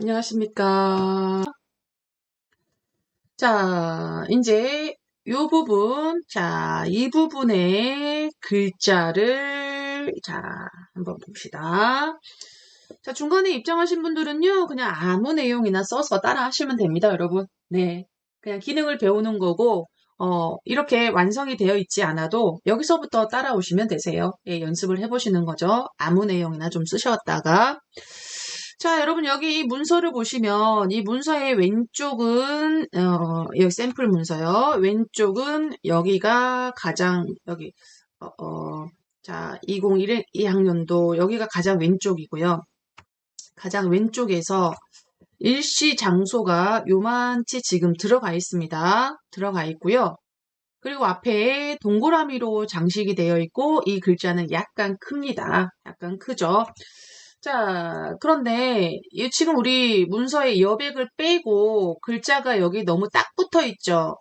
안녕하십니까. 자, 이제 요 부분, 자, 이 부분의 글자를, 자, 한번 봅시다. 자, 중간에 입장하신 분들은요, 그냥 아무 내용이나 써서 따라 하시면 됩니다, 여러분. 네. 그냥 기능을 배우는 거고, 이렇게 완성이 되어 있지 않아도 여기서부터 따라오시면 되세요. 예, 연습을 해보시는 거죠. 아무 내용이나 좀 쓰셨다가. 자, 여러분, 여기 이 문서를 보시면, 이 문서의 왼쪽은, 여기 샘플 문서요. 왼쪽은 여기가 가장, 여기, 자, 2021학년도 여기가 가장 왼쪽이고요. 가장 왼쪽에서 일시 장소가 요만치 지금 들어가 있습니다. 들어가 있고요. 그리고 앞에 동그라미로 장식이 되어 있고 이 글자는 약간 큽니다. 약간 크죠. 자, 그런데 지금 우리 문서의 여백을 빼고 글자가 여기 너무 딱 붙어 있죠.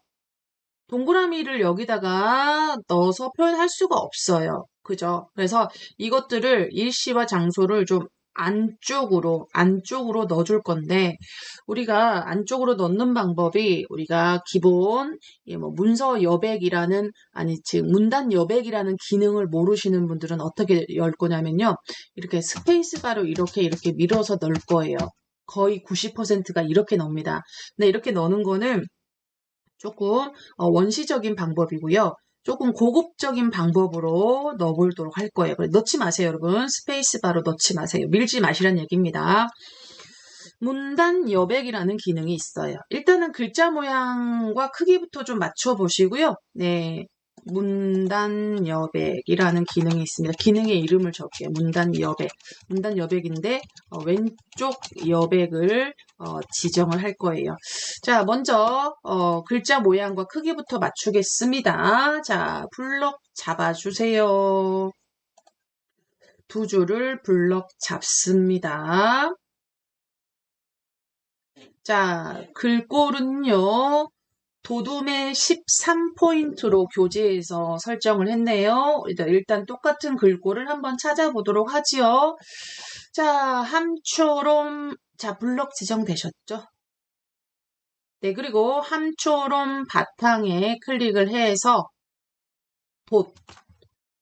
동그라미를 여기다가 넣어서 표현할 수가 없어요. 그죠? 그래서 이것들을 일시와 장소를 좀 안쪽으로 넣어줄 건데, 우리가 안쪽으로 넣는 방법이 우리가 기본, 문서 여백이라는, 즉, 문단 여백이라는 기능을 모르시는 분들은 어떻게 열 거냐면요. 이렇게 스페이스바로 이렇게 밀어서 넣을 거예요. 거의 90%가 이렇게 넣습니다. 근데 이렇게 넣는 거는 조금 원시적인 방법이고요. 조금 고급적인 방법으로 넣어보도록 할 거예요. 넣지 마세요, 여러분. 스페이스바로 넣지 마세요. 밀지 마시란 얘기입니다. 문단 여백이라는 기능이 있어요. 일단은 글자 모양과 크기부터 좀 맞춰보시고요. 네. 문단 여백이라는 기능이 있습니다. 기능의 이름을 적게요. 문단 여백. 문단 여백인데 왼쪽 여백을 지정을 할 거예요. 자, 먼저 글자 모양과 크기부터 맞추겠습니다. 자, 블럭 잡아주세요. 두 줄을 블럭 잡습니다. 자, 글꼴은요. 도둠의 13포인트로 교재에서 설정을 했네요. 일단 똑같은 글꼴을 한번 찾아보도록 하지요. 자, 함초롬, 자, 블럭 지정되셨죠? 네, 그리고 함초롬 바탕에 클릭을 해서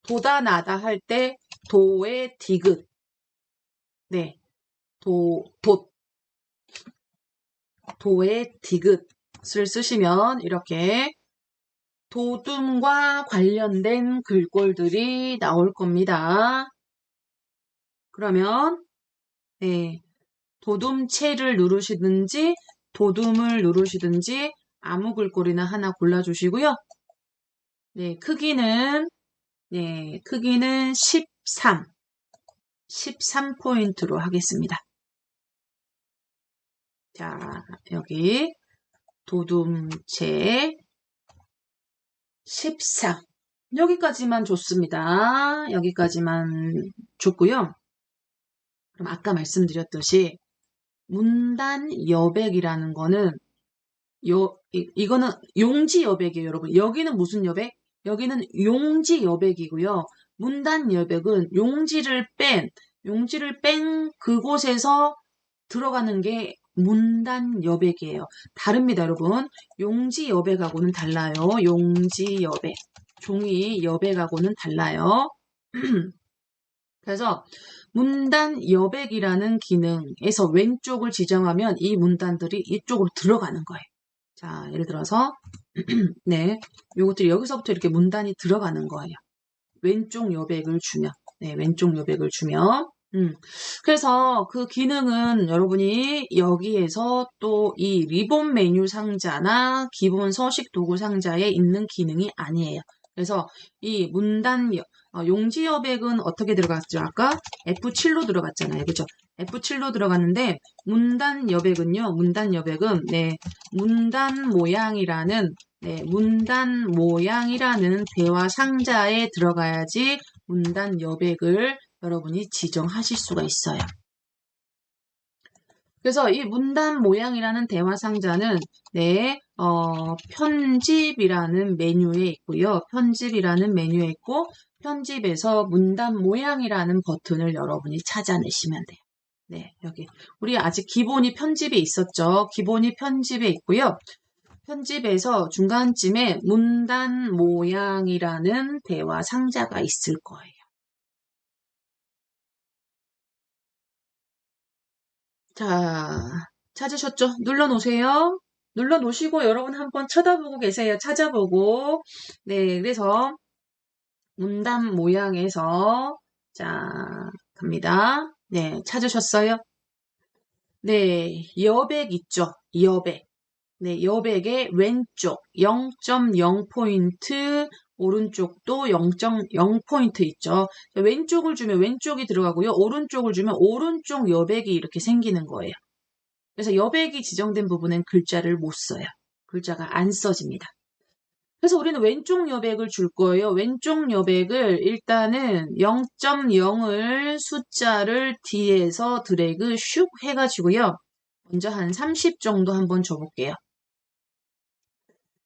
도다 나다 할 때 도의 디귿. 네, 도의 디귿을 쓰시면 이렇게 도둠과 관련된 글꼴들이 나올 겁니다. 그러면 네, 도둠체를 누르시든지 도둠을 누르시든지 아무 글꼴이나 하나 골라주시고요. 네, 크기는 13포인트로 하겠습니다. 자, 여기 도둠체 13 여기까지만 좋습니다. 여기까지만 좋고요. 그럼 아까 말씀드렸듯이 문단 여백이라는 거는 이거는 용지 여백이에요, 여러분. 여기는 무슨 여백? 여기는 용지 여백이고요. 문단 여백은 용지를 뺀 그곳에서 들어가는 게 문단 여백이에요. 다릅니다, 여러분. 용지 여백하고는 달라요. 용지 여백. 종이 여백하고는 달라요. 그래서 문단 여백이라는 기능에서 왼쪽을 지정하면 이 문단들이 이쪽으로 들어가는 거예요. 자, 예를 들어서 네, 요것들이 여기서부터 이렇게 문단이 들어가는 거예요. 왼쪽 여백을 주면, 네, 왼쪽 여백을 주면. 그래서 그 기능은 여러분이 여기에서 또 이 리본 메뉴 상자나 기본 서식 도구 상자에 있는 기능이 아니에요. 그래서 이 문단 용지 여백은 어떻게 들어갔죠? 아까 F7로 들어갔잖아요. 그죠? F7로 들어갔는데 문단 여백은 네, 문단 모양이라는 대화 상자에 들어가야지 문단 여백을 여러분이 지정하실 수가 있어요. 그래서 이 문단 모양이라는 대화 상자는 네, 편집이라는 메뉴에 있고요. 편집이라는 메뉴에 있고 편집에서 문단 모양이라는 버튼을 여러분이 찾아내시면 돼요. 네, 여기. 우리 아직 기본이 편집에 있었죠. 기본이 편집에 있고요. 편집에서 중간쯤에 문단 모양이라는 대화 상자가 있을 거예요. 자, 찾으셨죠? 눌러놓으세요. 눌러놓으시고 여러분 한번 쳐다보고 계세요. 찾아보고. 네, 그래서 문단 모양에서 자, 갑니다. 네, 찾으셨어요? 네, 여백 있죠? 여백. 네, 여백의 왼쪽 0.0포인트, 오른쪽도 0.0포인트 있죠. 왼쪽을 주면 왼쪽이 들어가고요. 오른쪽을 주면 오른쪽 여백이 이렇게 생기는 거예요. 그래서 여백이 지정된 부분엔 글자를 못 써요. 글자가 안 써집니다. 그래서 우리는 왼쪽 여백을 줄 거예요. 왼쪽 여백을 일단은 0.0을 숫자를 뒤에서 드래그 슉 해가지고요. 먼저 한 30 정도 한번 줘볼게요.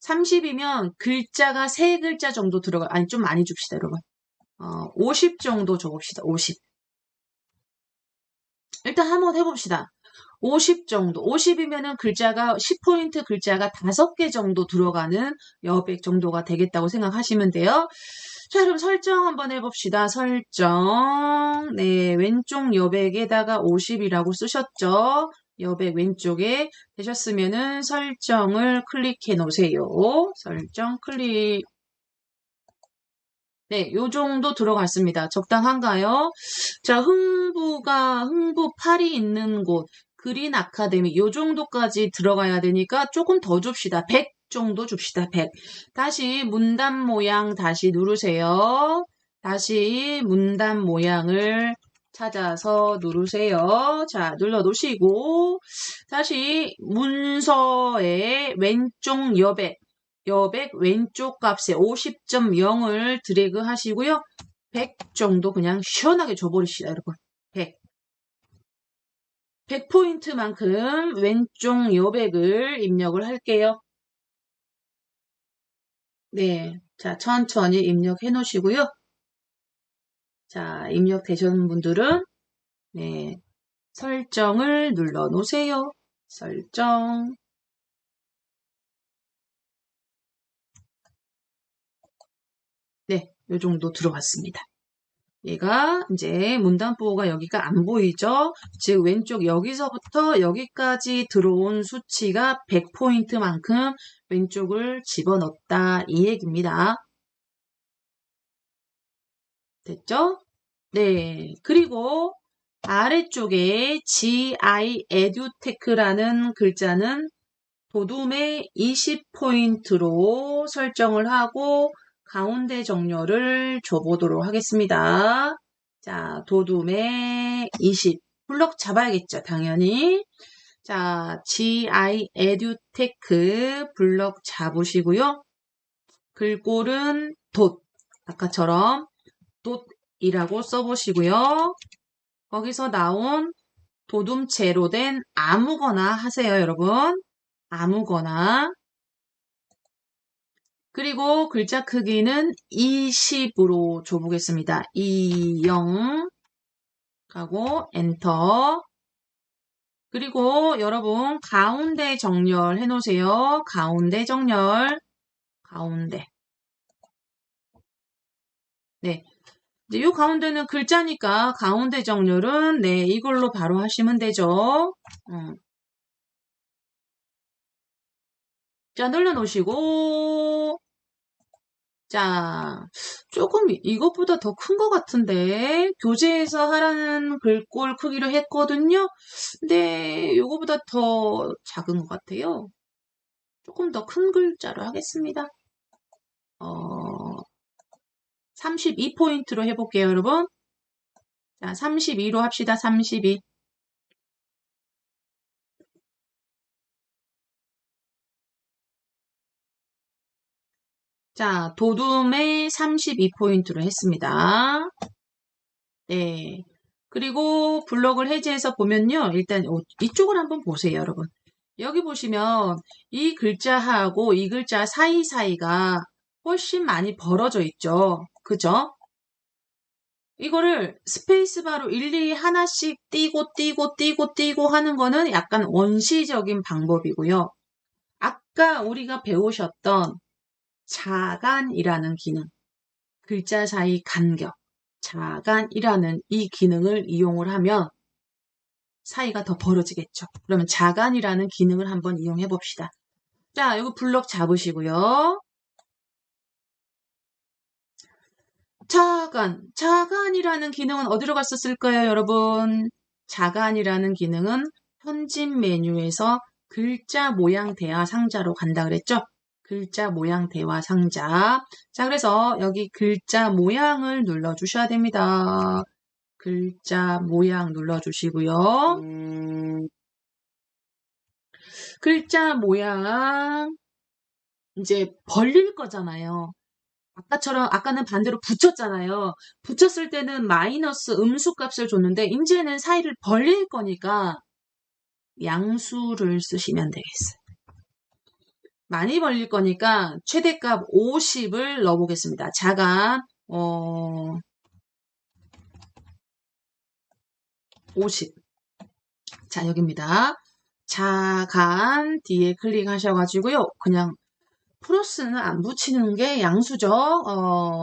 30이면 글자가 3글자 정도 들어가, 아니, 좀 많이 줍시다, 여러분. 50 정도 줘봅시다, 50. 일단 한번 해봅시다. 50 정도. 50이면은 글자가, 10포인트 글자가 5개 정도 들어가는 여백 정도가 되겠다고 생각하시면 돼요. 자, 그럼 설정 한번 해봅시다. 설정. 네, 왼쪽 여백에다가 50이라고 쓰셨죠? 여백 왼쪽에 되셨으면은 설정을 클릭해 놓으세요. 설정 클릭. 네, 요 정도 들어갔습니다. 적당한가요? 자, 흥부 8이 있는 곳, 그린 아카데미, 요 정도까지 들어가야 되니까 조금 더 줍시다. 100 정도 줍시다. 100. 다시 문단 모양 다시 누르세요. 다시 문단 모양을 찾아서 누르세요. 자, 눌러 놓으시고, 다시 문서의 왼쪽 여백 왼쪽 값에 50.0을 드래그 하시고요. 100 정도 그냥 시원하게 줘버리시다, 여러분. 100. 100포인트만큼 왼쪽 여백을 입력을 할게요. 네. 자, 천천히 입력해 놓으시고요. 자, 입력되신 분들은, 네. 설정을 눌러 놓으세요. 설정. 네. 요 정도 들어갔습니다. 얘가 이제 문단보호가 여기가 안 보이죠? 즉 왼쪽 여기서부터 여기까지 들어온 수치가 100포인트만큼 왼쪽을 집어넣었다 이 얘기입니다. 됐죠? 네. 그리고 아래쪽에 GI EduTech라는 글자는 도둠의 20포인트로 설정을 하고 가운데 정렬을 줘보도록 하겠습니다. 자, 도둠의 20. 블럭 잡아야겠죠, 당연히. 자, GI EduTech 블럭 잡으시고요. 글꼴은 돛. 아까처럼 돛이라고 써보시고요. 거기서 나온 도둠체로 된 아무거나 하세요, 여러분. 아무거나. 그리고 글자 크기는 20으로 줘보겠습니다. 20 하고 엔터. 그리고 여러분 가운데 정렬 해놓으세요. 가운데 정렬. 가운데. 네. 이제 요 가운데는 글자니까 가운데 정렬은 네 이걸로 바로 하시면 되죠. 자, 눌러놓으시고 자, 조금 이것보다 더 큰 것 같은데 교재에서 하라는 글꼴 크기로 했거든요. 근데 이거보다 더 작은 것 같아요. 조금 더 큰 글자로 하겠습니다. 32포인트로 해볼게요, 여러분. 자, 32로 합시다. 32. 자, 도둠에 32포인트로 했습니다. 네. 그리고 블럭을 해제해서 보면요. 일단 이쪽을 한번 보세요, 여러분. 여기 보시면 이 글자하고 이 글자 사이사이가 훨씬 많이 벌어져 있죠. 그죠? 이거를 스페이스바로 일일이 하나씩 띄고 하는 거는 약간 원시적인 방법이고요. 아까 우리가 배우셨던 자간이라는 기능, 글자 사이 간격, 자간이라는 이 기능을 이용을 하면 사이가 더 벌어지겠죠. 그러면 자간이라는 기능을 한번 이용해 봅시다. 자, 이거 블럭 잡으시고요. 자간이라는 기능은 어디로 갔었을까요, 여러분? 자간이라는 기능은 편집 메뉴에서 글자 모양 대화 상자로 간다 그랬죠? 글자 모양 대화 상자. 자, 그래서 여기 글자 모양을 눌러주셔야 됩니다. 글자 모양 눌러주시고요. 글자 모양 이제 벌릴 거잖아요. 아까는 반대로 붙였잖아요. 붙였을 때는 마이너스 음수 값을 줬는데 이제는 사이를 벌릴 거니까 양수를 쓰시면 되겠어요. 많이 벌릴 거니까 최대값 50을 넣어보겠습니다. 자간 50. 자, 여기입니다. 자간 뒤에 클릭하셔가지고요. 그냥 플러스는 안 붙이는 게 양수죠.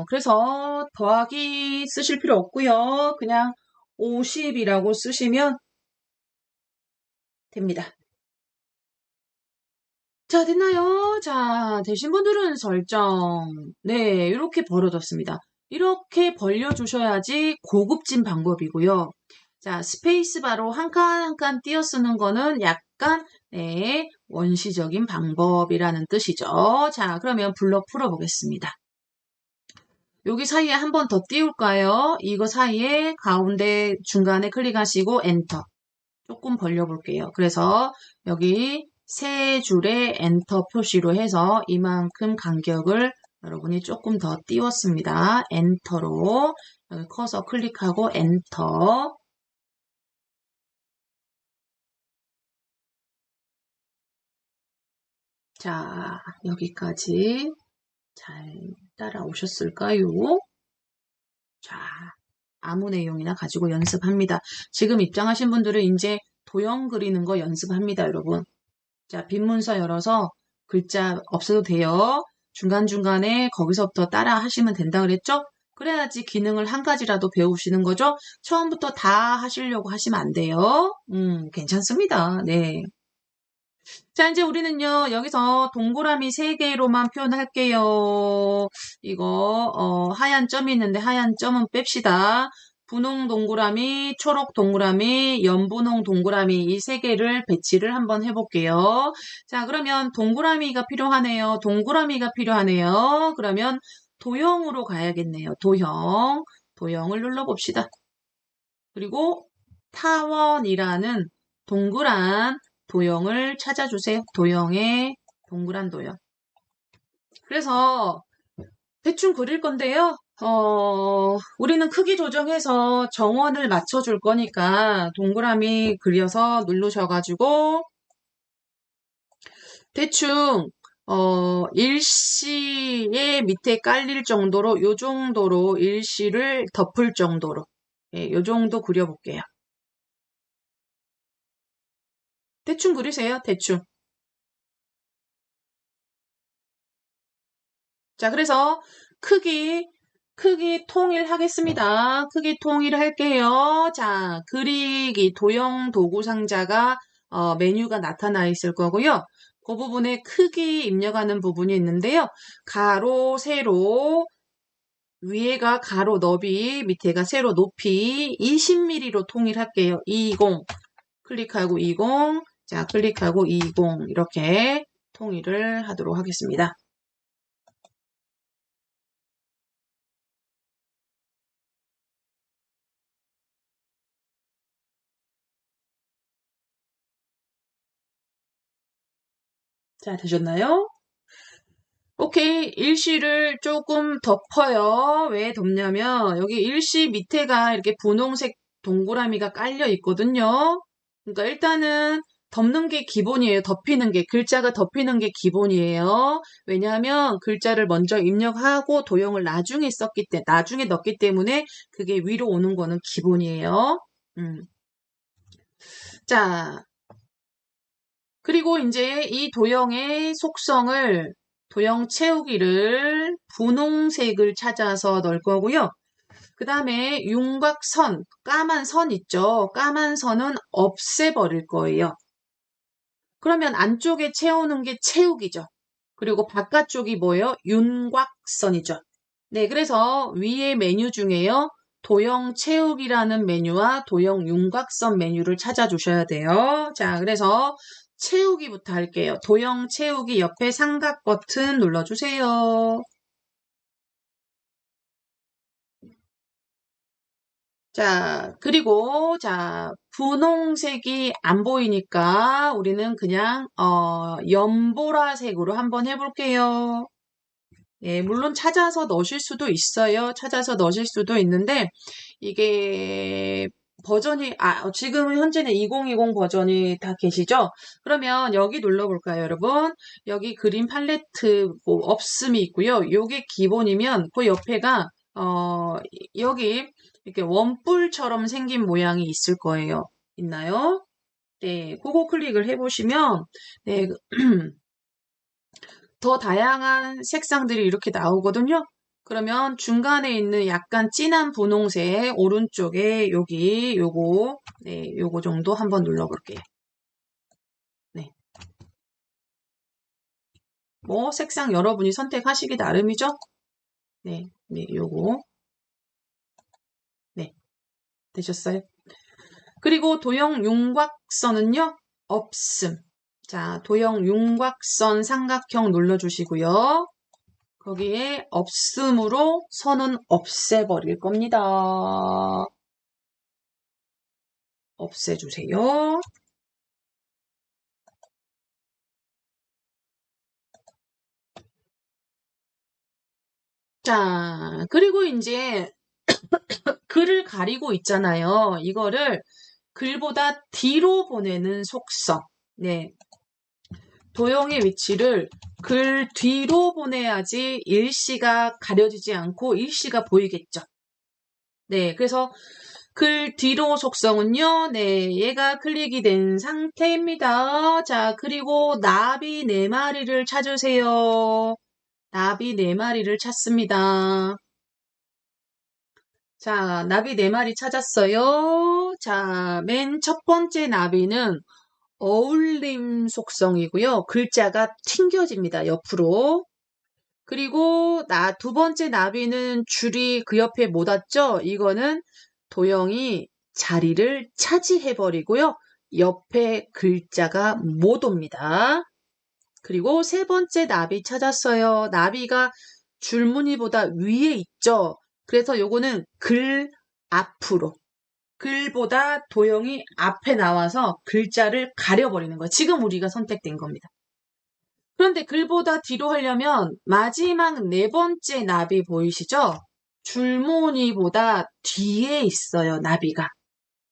그래서 더하기 쓰실 필요 없고요. 그냥 50이라고 쓰시면 됩니다. 자, 됐나요? 자, 되신 분들은 설정. 네, 이렇게 벌어졌습니다. 이렇게 벌려주셔야지 고급진 방법이고요. 자, 스페이스바로 한 칸 한 칸 띄어 쓰는 거는 약간 네, 원시적인 방법이라는 뜻이죠. 자, 그러면 블럭 풀어보겠습니다. 여기 사이에 한 번 더 띄울까요? 이거 사이에 가운데 중간에 클릭하시고 엔터. 조금 벌려볼게요. 그래서 여기 세 줄에 엔터 표시로 해서 이만큼 간격을 여러분이 조금 더 띄웠습니다. 엔터로 여기 커서 클릭하고 엔터. 자, 여기까지 잘 따라오셨을까요? 자, 아무 내용이나 가지고 연습합니다. 지금 입장하신 분들은 이제 도형 그리는 거 연습합니다, 여러분. 자, 빈 문서 열어서 글자 없어도 돼요. 중간중간에 거기서부터 따라 하시면 된다 그랬죠? 그래야지 기능을 한 가지라도 배우시는 거죠? 처음부터 다 하시려고 하시면 안 돼요. 괜찮습니다. 네. 자, 이제 우리는요, 여기서 동그라미 3개로만 표현할게요. 이거, 하얀 점이 있는데 하얀 점은 뺍시다. 분홍 동그라미, 초록 동그라미, 연분홍 동그라미 이 3개를 배치를 한번 해볼게요. 자, 그러면 동그라미가 필요하네요. 동그라미가 필요하네요. 그러면 도형으로 가야겠네요. 도형을 눌러봅시다. 그리고 타원이라는 동그란 도형을 찾아주세요. 도형의 동그란 도형. 그래서 대충 그릴 건데요. 우리는 크기 조정해서 정원을 맞춰줄 거니까 동그라미 그려서 누르셔가지고 대충 일시의 밑에 깔릴 정도로 요 정도로 일시를 덮을 정도로 예, 요 정도 그려볼게요. 대충 그리세요. 대충. 자, 그래서 크기 통일하겠습니다. 크기 통일할게요. 자, 그리기 도형 도구 상자가 메뉴가 나타나 있을 거고요. 그 부분에 크기 입력하는 부분이 있는데요. 가로, 세로, 위에가 가로 너비, 밑에가 세로 높이 20mm로 통일할게요. 20 클릭하고 20 자, 클릭하고 20 이렇게 통일을 하도록 하겠습니다. 자, 되셨나요? 오케이. 일시를 조금 덮어요. 왜 덮냐면 여기 일시 밑에가 이렇게 분홍색 동그라미가 깔려 있거든요. 그러니까 일단은 덮는 게 기본이에요. 덮이는 게, 글자가 덮이는 게 기본이에요. 왜냐하면 글자를 먼저 입력하고 도형을 나중에 넣기 때문에 그게 위로 오는 거는 기본이에요. 자, 그리고 이제 이 도형의 속성을 도형 채우기를 분홍색을 찾아서 넣을 거고요. 그 다음에 윤곽선, 까만 선 있죠? 까만 선은 없애버릴 거예요. 그러면 안쪽에 채우는 게 채우기죠. 그리고 바깥쪽이 뭐예요? 윤곽선이죠. 네, 그래서 위에 메뉴 중에요. 도형 채우기라는 메뉴와 도형 윤곽선 메뉴를 찾아주셔야 돼요. 자, 그래서 채우기부터 할게요. 도형 채우기 옆에 삼각 버튼 눌러주세요. 자, 그리고, 자, 분홍색이 안 보이니까 우리는 그냥, 연보라색으로 한번 해볼게요. 예, 물론 찾아서 넣으실 수도 있어요. 찾아서 넣으실 수도 있는데, 이게 버전이, 지금 현재는 2020 버전이 다 계시죠? 그러면 여기 눌러볼까요, 여러분? 여기 그림 팔레트 뭐 없음이 있고요. 요게 기본이면 그 옆에가, 여기 이렇게 원뿔처럼 생긴 모양이 있을 거예요. 있나요? 네, 그거 클릭을 해보시면, 네, 더 다양한 색상들이 이렇게 나오거든요. 그러면 중간에 있는 약간 진한 분홍색 오른쪽에 여기 요거 네, 요거 정도 한번 눌러볼게요. 네. 뭐 색상 여러분이 선택하시기 나름이죠? 네, 네, 요거 네, 되셨어요? 그리고 도형 윤곽선은요, 없음. 자, 도형 윤곽선 삼각형 눌러주시고요. 거기에 없음으로 선은 없애버릴 겁니다. 없애주세요. 자, 그리고 이제 글을 가리고 있잖아요. 이거를 글보다 뒤로 보내는 속성. 네. 도형의 위치를 글 뒤로 보내야지 일시가 가려지지 않고 일시가 보이겠죠. 네. 그래서 글 뒤로 속성은요. 네. 얘가 클릭이 된 상태입니다. 자, 그리고 나비 4마리를 찾으세요. 나비 4마리를 찾습니다. 자, 나비 4마리 찾았어요. 자, 맨 첫 번째 나비는 어울림 속성이고요. 글자가 튕겨집니다. 옆으로. 그리고 두 번째 나비는 줄이 그 옆에 못 왔죠? 이거는 도형이 자리를 차지해버리고요. 옆에 글자가 못 옵니다. 그리고 세 번째 나비 찾았어요. 나비가 줄무늬보다 위에 있죠? 그래서 요거는 글 앞으로. 글보다 도형이 앞에 나와서 글자를 가려버리는 거예요. 지금 우리가 선택된 겁니다. 그런데 글보다 뒤로 하려면 마지막 4번째 나비 보이시죠? 줄무늬보다 뒤에 있어요, 나비가.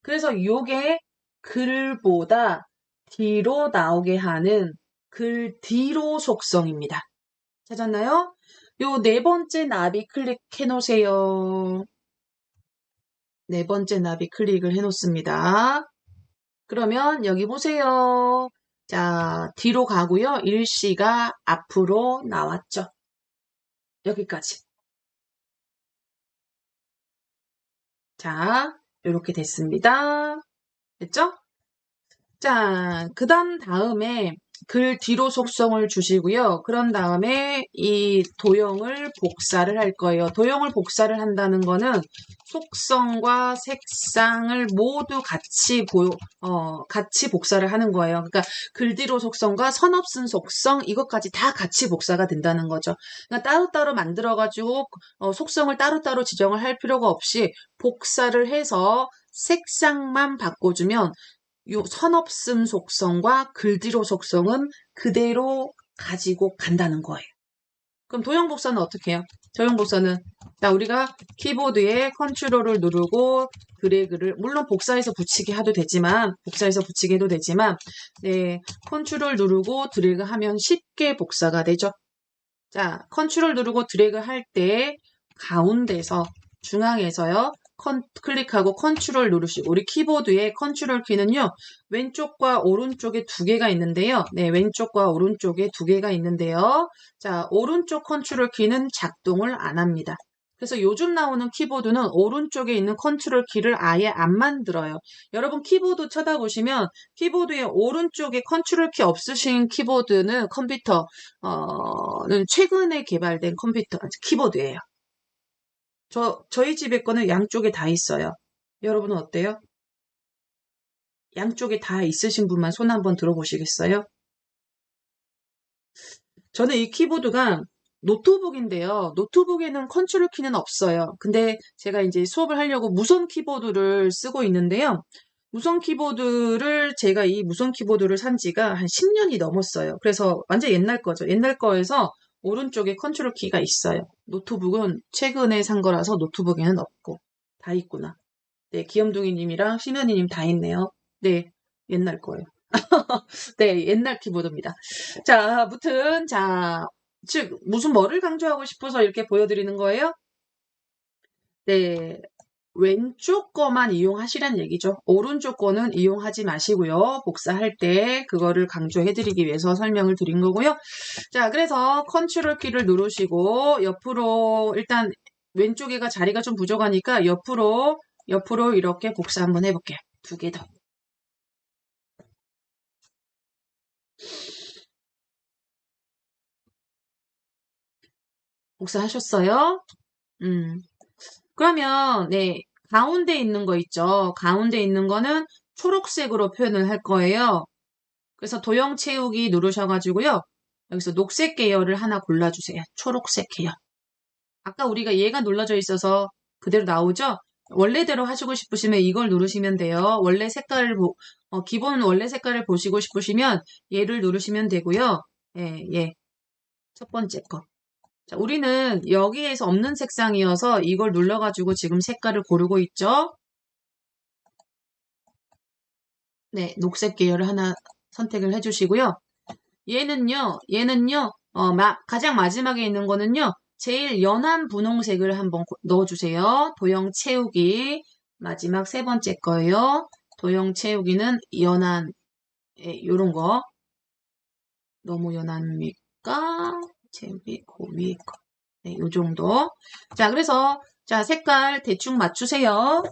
그래서 요게 글보다 뒤로 나오게 하는 글 뒤로 속성입니다. 찾았나요? 요 4번째 나비 클릭해 놓으세요. 4번째 나비 클릭을 해 놓습니다. 그러면 여기 보세요. 자, 뒤로 가고요. 일시가 앞으로 나왔죠. 여기까지. 자, 이렇게 됐습니다. 됐죠? 자, 그 다음에 글 뒤로 속성을 주시고요. 그런 다음에 이 도형을 복사를 할 거예요. 도형을 복사를 한다는 거는 속성과 색상을 모두 같이 복사를 하는 거예요. 그러니까 글 뒤로 속성과 선 없은 속성 이것까지 다 같이 복사가 된다는 거죠. 그러니까 따로따로 만들어가지고 속성을 따로따로 지정을 할 필요가 없이 복사를 해서 색상만 바꿔주면 요 선없음 속성과 글 뒤로 속성은 그대로 가지고 간다는 거예요. 그럼 도형 복사는 어떻게 해요? 도형 복사는 자, 우리가 키보드에 컨트롤을 누르고 드래그를 물론 복사해서 붙이게 해도 되지만 네, 컨트롤 누르고 드래그 하면 쉽게 복사가 되죠. 자, 컨트롤 누르고 드래그 할 때 가운데서 중앙에서요. 클릭하고 컨트롤 누르시고 우리 키보드의 컨트롤 키는요. 왼쪽과 오른쪽에 두 개가 있는데요. 네, 왼쪽과 오른쪽에 두 개가 있는데요. 자, 오른쪽 컨트롤 키는 작동을 안 합니다. 그래서 요즘 나오는 키보드는 오른쪽에 있는 컨트롤 키를 아예 안 만들어요. 여러분 키보드 쳐다보시면 키보드의 오른쪽에 컨트롤 키 없으신 키보드는 는 최근에 개발된 키보드예요. 저희 집에 거는 양쪽에 다 있어요. 여러분은 어때요? 양쪽에 다 있으신 분만 손 한번 들어보시겠어요? 저는 이 키보드가 노트북인데요. 노트북에는 컨트롤 키는 없어요. 근데 제가 이제 수업을 하려고 무선 키보드를 쓰고 있는데요. 제가 이 무선 키보드를 산 지가 한 10년이 넘었어요. 그래서 완전 옛날 거죠. 옛날 거에서 오른쪽에 컨트롤 키가 있어요. 노트북은 최근에 산 거라서 노트북에는 없고. 다 있구나. 네, 귀염둥이님이랑 신현이님 다 있네요. 네, 옛날 거예요. 네, 옛날 키보드입니다. 자, 아무튼, 자, 즉, 무슨 뭐를 강조하고 싶어서 이렇게 보여드리는 거예요? 네, 왼쪽 거만 이용하시란 얘기죠. 오른쪽 거는 이용하지 마시고요. 복사할 때 그거를 강조해드리기 위해서 설명을 드린 거고요. 자, 그래서 컨트롤 키를 누르시고 옆으로 일단 왼쪽에가 자리가 좀 부족하니까 옆으로 이렇게 복사 한번 해볼게요. 두 개 더. 복사하셨어요? 그러면, 네, 가운데 있는 거 있죠? 가운데 있는 거는 초록색으로 표현을 할 거예요. 그래서 도형 채우기 누르셔가지고요. 여기서 녹색 계열을 하나 골라주세요. 초록색 계열. 아까 우리가 얘가 눌러져 있어서 그대로 나오죠? 원래대로 하시고 싶으시면 이걸 누르시면 돼요. 기본 원래 색깔을 보시고 싶으시면 얘를 누르시면 되고요. 예, 예. 첫 번째 거. 자, 우리는 여기에서 없는 색상이어서 이걸 눌러가지고 지금 색깔을 고르고 있죠? 네, 녹색 계열을 하나 선택을 해주시고요. 얘는요, 가장 마지막에 있는 거는요, 제일 연한 분홍색을 한번 넣어주세요. 도형 채우기. 마지막 세 번째 거예요. 도형 채우기는 연한, 요런 거. 너무 연합니까? 채우기, 그 위에 거. 네, 요 정도. 자, 그래서, 자, 색깔 대충 맞추세요.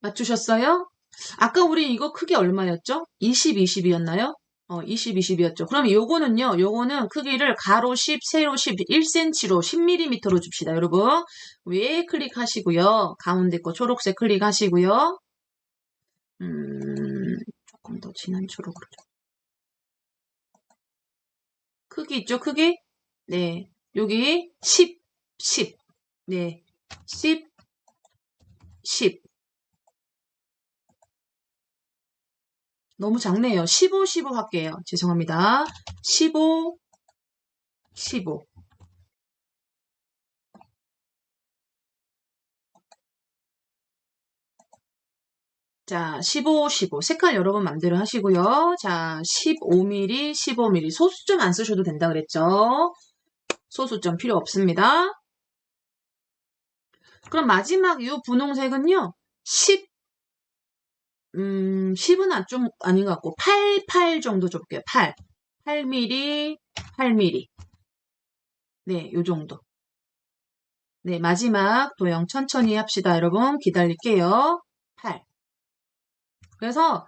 맞추셨어요? 아까 우리 이거 크기 얼마였죠? 20, 20이었나요? 20, 20이었죠. 그럼 요거는 크기를 가로 10, 세로 10, 1cm로 10mm로 줍시다, 여러분. 위에 클릭하시고요. 가운데 거 초록색 클릭하시고요. 조금 더 진한 초록으로. 크기 있죠, 크기? 네. 여기 10, 10. 네. 10, 10. 너무 작네요. 15, 15 할게요. 죄송합니다. 15, 15. 자, 15, 15. 색깔 여러분 맘대로 하시고요. 자, 15mm, 15mm. 소수점 안 쓰셔도 된다 그랬죠? 소수점 필요 없습니다. 그럼 마지막 이 분홍색은요. 10, 10은 좀 아닌 것 같고 8 정도 줘볼게요. 8mm, 8mm. 네, 요 정도. 네, 마지막 도형 천천히 합시다. 여러분 기다릴게요. 8. 그래서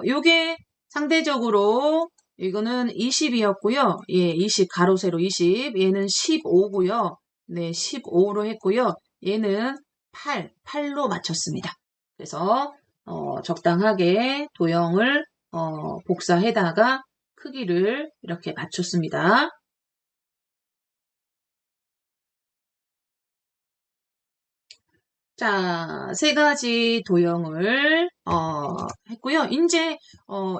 요게 상대적으로 이거는 20이었고요. 예, 20 가로 세로 20. 얘는 15고요. 네, 15로 했고요. 얘는 8로 맞췄습니다. 그래서 적당하게 도형을 복사해다가 크기를 이렇게 맞췄습니다. 자, 세 가지 도형을 했고요. 이제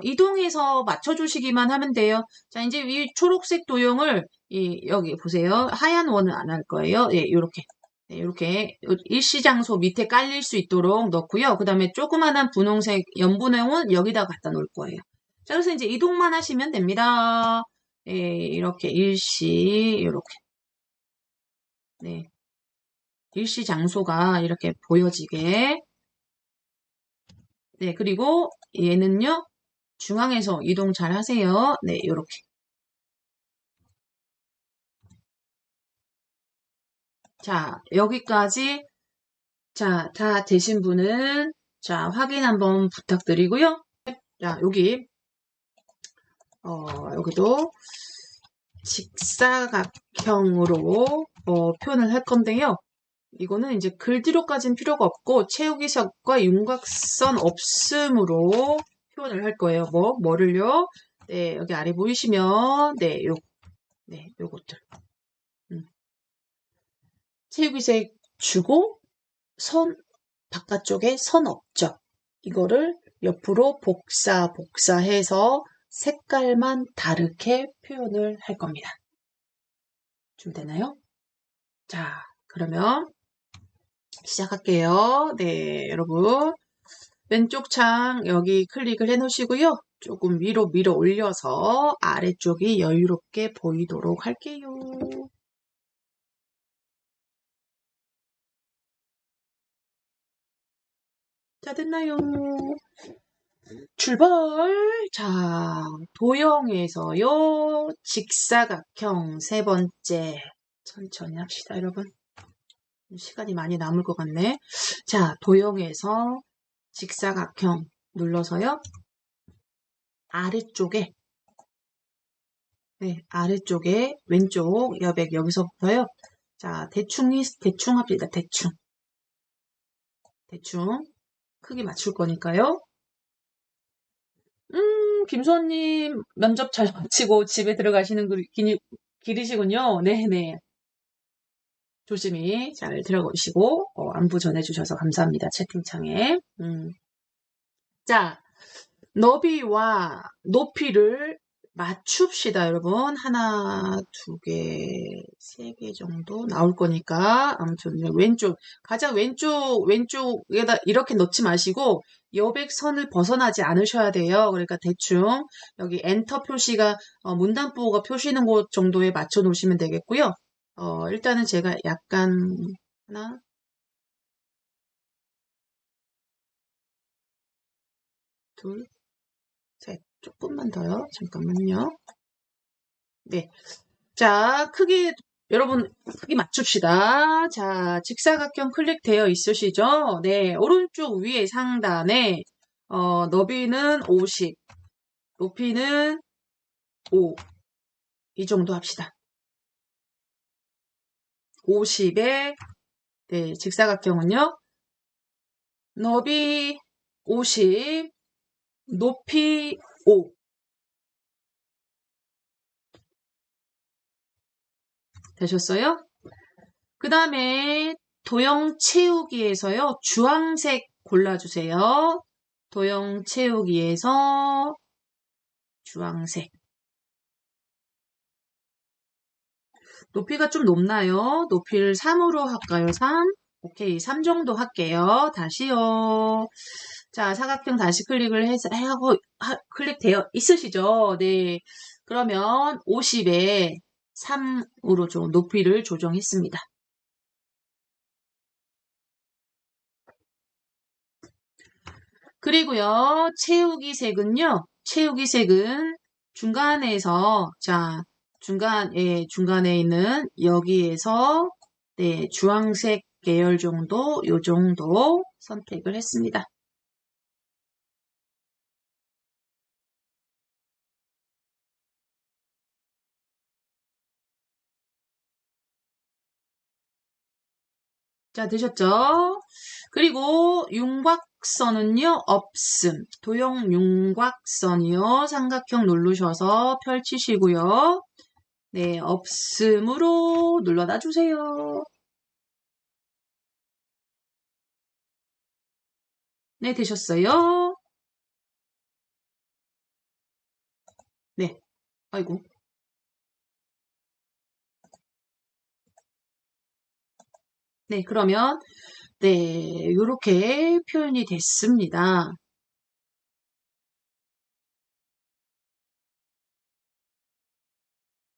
이동해서 맞춰주시기만 하면 돼요. 자, 이제 이 초록색 도형을 여기 보세요. 하얀 원은 안 할 거예요. 예, 요렇게. 네, 이렇게 일시장소 밑에 깔릴 수 있도록 넣고요. 그 다음에 조그만한 분홍색 연분홍은 여기다 갖다 놓을 거예요. 자, 그래서 이제 이동만 하시면 됩니다. 예, 이렇게 일시, 이렇게. 네. 일시 장소가 이렇게 보여지게. 네, 그리고 얘는요, 중앙에서 이동 잘 하세요. 네, 요렇게. 자, 여기까지. 자, 다 되신 분은, 자, 확인 한번 부탁드리고요. 자, 여기도 직사각형으로 표현을 할 건데요. 이거는 이제 글 뒤로까지는 필요가 없고 채우기석과 윤곽선 없음으로 표현을 할 거예요. 뭐를요? 네, 여기 아래 보이시면 요것들. 채우기색 주고 선 바깥쪽에 선 없죠. 이거를 옆으로 복사해서 색깔만 다르게 표현을 할 겁니다. 준비되나요? 자, 그러면 시작할게요. 네, 여러분. 왼쪽 창 여기 클릭을 해 놓으시고요. 조금 위로 밀어 올려서 아래쪽이 여유롭게 보이도록 할게요. 자, 됐나요? 출발! 자, 도형에서요. 직사각형 세 번째. 천천히 합시다, 여러분. 시간이 많이 남을 것 같네. 자, 도형에서 직사각형 눌러서요. 아래쪽에, 네, 아래쪽에 왼쪽 여백 여기서부터요. 자, 대충 합시다. 대충 크기 맞출 거니까요. 김수원님 면접 잘 마치고 집에 들어가시는 길이시군요. 네네. 조심히 잘 들어가시고 안부 전해주셔서 감사합니다. 채팅창에. 자, 너비와 높이를 맞춥시다, 여러분. 하나, 두 개, 세 개 정도 나올 거니까. 아무튼, 가장 왼쪽에다 이렇게 넣지 마시고, 여백선을 벗어나지 않으셔야 돼요. 그러니까 대충, 여기 엔터 표시가, 문단부호가 표시는 곳 정도에 맞춰 놓으시면 되겠고요. 일단은 제가 약간, 하나, 둘, 셋. 조금만 더요. 잠깐만요. 네. 자, 여러분, 크기 맞춥시다. 자, 직사각형 클릭되어 있으시죠? 네, 오른쪽 위에 상단에, 너비는 50, 높이는 5, 이 정도 합시다. 50에, 네, 직사각형은요, 너비 50, 높이 5. 되셨어요? 그 다음에 도형 채우기에서요. 주황색 골라주세요. 도형 채우기에서 주황색. 높이가 좀 높나요? 높이를 3으로 할까요? 3? 오케이, 3 정도 할게요. 다시요. 자, 사각형 다시 클릭을 하고 클릭되어 있으시죠? 네. 그러면 50에 3으로 좀 높이를 조정했습니다. 그리고요, 채우기 색은 중간에서, 자, 중간에 있는 여기에서, 네, 주황색 계열 정도, 요 정도 선택을 했습니다. 자, 되셨죠? 그리고 윤곽선은요, 없음. 도형 윤곽선이요, 삼각형 누르셔서 펼치시고요. 네, 없음으로 눌러다 주세요. 네, 되셨어요? 네, 아이고. 네, 그러면, 네, 요렇게 표현이 됐습니다.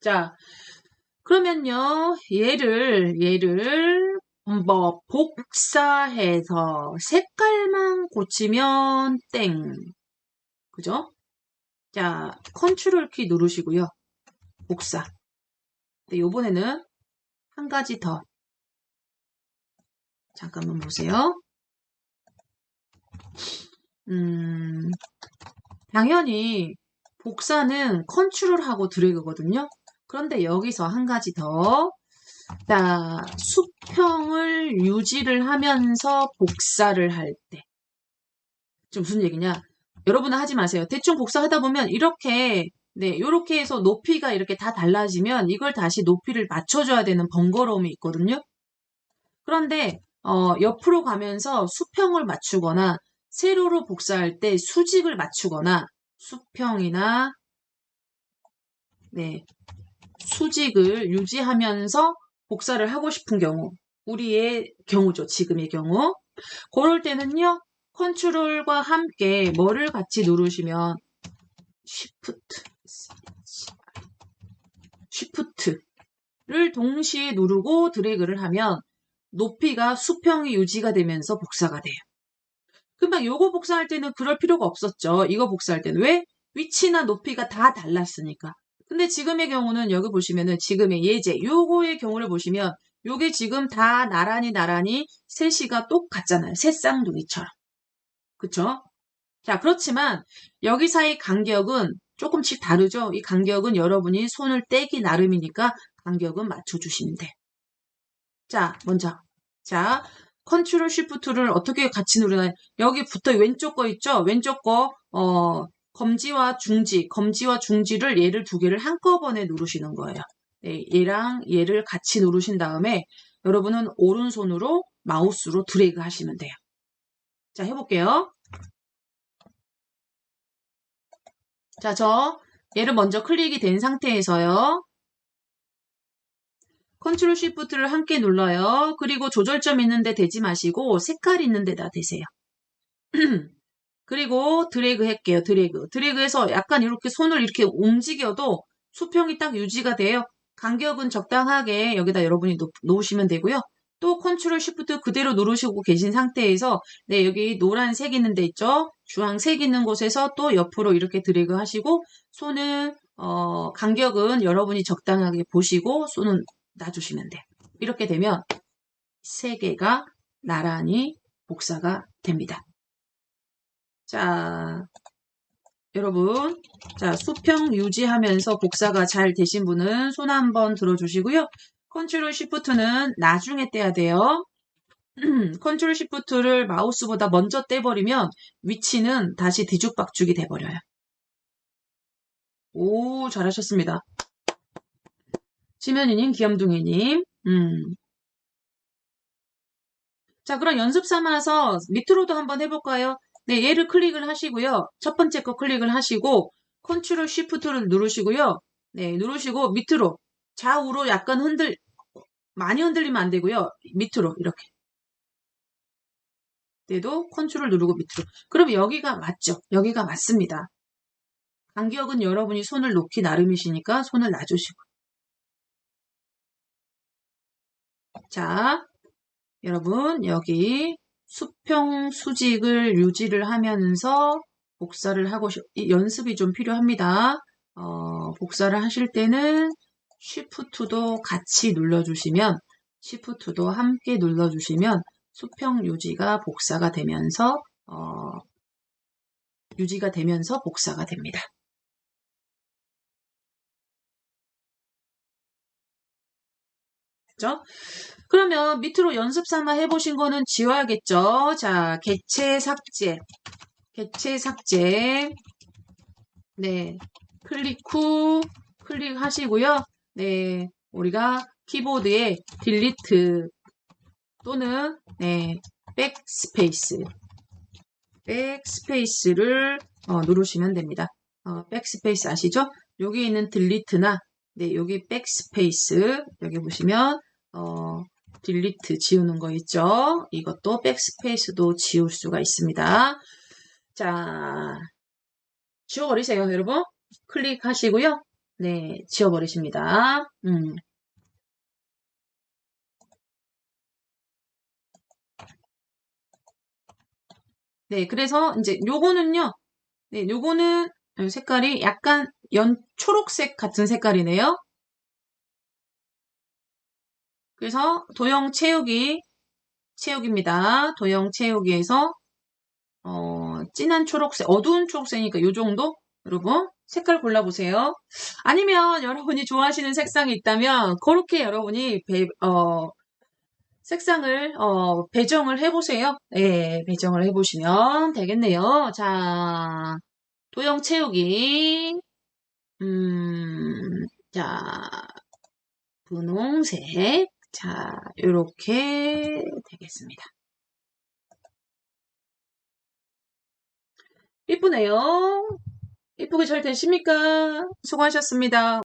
자, 그러면요, 얘를, 뭐, 복사해서 색깔만 고치면 땡. 그죠? 자, 컨트롤 키 누르시고요. 복사. 네, 요번에는 한 가지 더. 잠깐만 보세요. 당연히 복사는 컨트롤하고 드래그거든요. 그런데 여기서 한 가지 더. 자, 수평을 유지를 하면서 복사를 할 때. 좀 무슨 얘기냐? 여러분은 하지 마세요. 대충 복사하다 보면 이렇게, 네, 요렇게 해서 높이가 이렇게 다 달라지면 이걸 다시 높이를 맞춰줘야 되는 번거로움이 있거든요. 그런데, 옆으로 가면서 수평을 맞추거나 세로로 복사할 때 수직을 맞추거나 수평이나, 네, 수직을 유지하면서 복사를 하고 싶은 경우, 우리의 경우죠. 지금의 경우. 그럴 때는요, 컨트롤과 함께 뭐를 같이 누르시면 쉬프트를 동시에 누르고 드래그를 하면 높이가 수평이 유지가 되면서 복사가 돼요. 금방 요거 복사할 때는 그럴 필요가 없었죠. 이거 복사할 때는. 왜? 위치나 높이가 다 달랐으니까. 근데 지금의 경우는 여기 보시면은 지금의 예제, 요거의 경우를 보시면 요게 지금 다 나란히 셋이가 똑같잖아요. 새 쌍둥이처럼. 그쵸? 자, 그렇지만 여기 사이 간격은 조금씩 다르죠? 이 간격은 여러분이 손을 떼기 나름이니까 간격은 맞춰주시면 돼요. 자, 먼저. 자, 컨트롤 쉬프트를 어떻게 같이 누르나요? 여기 붙어 왼쪽 거 있죠? 왼쪽 거, 검지와 중지를 얘를 두 개를 한꺼번에 누르시는 거예요. 네, 얘랑 얘를 같이 누르신 다음에 여러분은 오른손으로 마우스로 드래그 하시면 돼요. 자, 해볼게요. 자, 얘를 먼저 클릭이 된 상태에서요. 컨트롤 쉬프트를 함께 눌러요. 그리고 조절점 있는데 대지 마시고 색깔 있는 데다 대세요. 그리고 드래그 할게요. 드래그해서 약간 이렇게 손을 이렇게 움직여도 수평이 딱 유지가 돼요. 간격은 적당하게 여기다 여러분이 놓으시면 되고요. 또 컨트롤 쉬프트 그대로 누르시고 계신 상태에서 네, 여기 노란색 있는 데 있죠? 주황색 있는 곳에서 또 옆으로 이렇게 드래그 하시고 손은 간격은 여러분이 적당하게 보시고 손은 놔주시면 돼요. 이렇게 되면 세 개가 나란히 복사가 됩니다. 자, 여러분, 자, 수평 유지하면서 복사가 잘 되신 분은 손 한번 들어주시고요. 컨트롤 쉬프트는 나중에 떼야 돼요. 컨트롤 쉬프트를 마우스보다 먼저 떼버리면 위치는 다시 뒤죽박죽이 돼버려요. 오, 잘하셨습니다. 지면이님, 귀염둥이님. 자, 그럼 연습 삼아서 밑으로도 한번 해볼까요? 네, 얘를 클릭을 하시고요. 첫 번째 거 클릭을 하시고 컨트롤 쉬프트를 누르시고요. 네, 누르시고 밑으로 좌우로 약간 많이 흔들리면 안 되고요. 밑으로 이렇게. 때도 컨트롤 누르고 밑으로. 그럼 여기가 맞죠? 여기가 맞습니다. 간격은 여러분이 손을 놓기 나름이시니까 손을 놔주시고. 자, 여러분 여기 수평 수직을 유지를 하면서 복사를 하고 연습이 좀 필요합니다. 복사를 하실 때는 쉬프트도 같이 눌러주시면 쉬프트도 함께 눌러주시면 수평 유지가 복사가 되면서 복사가 됩니다. 그죠? 그러면 밑으로 연습 삼아 해보신 거는 지워야겠죠? 자, 객체 삭제. 네. 클릭하시고요. 네. 우리가 키보드에 딜리트 또는, 네. 백스페이스. 백스페이스를 누르시면 됩니다. 백스페이스 아시죠? 여기 있는 딜리트나 네, 여기 백스페이스 여기 보시면 딜리트 지우는 거 있죠? 이것도 백스페이스도 지울 수가 있습니다. 자, 지워버리세요, 여러분. 클릭하시고요. 네, 지워버리십니다. 네, 그래서 이제 요거는요. 네, 요거는 색깔이 약간 초록색 같은 색깔이네요. 그래서 도형 채우기입니다. 도형 채우기에서 진한 초록색, 어두운 초록색이니까 요 정도? 여러분 색깔 골라보세요. 아니면 여러분이 좋아하시는 색상이 있다면 그렇게 여러분이 색상을 배정을 해보세요. 네, 배정을 해보시면 되겠네요. 자, 도형 채우기. 자, 분홍색. 자, 요렇게 되겠습니다. 이쁘네요. 이쁘게 잘 되십니까? 수고하셨습니다.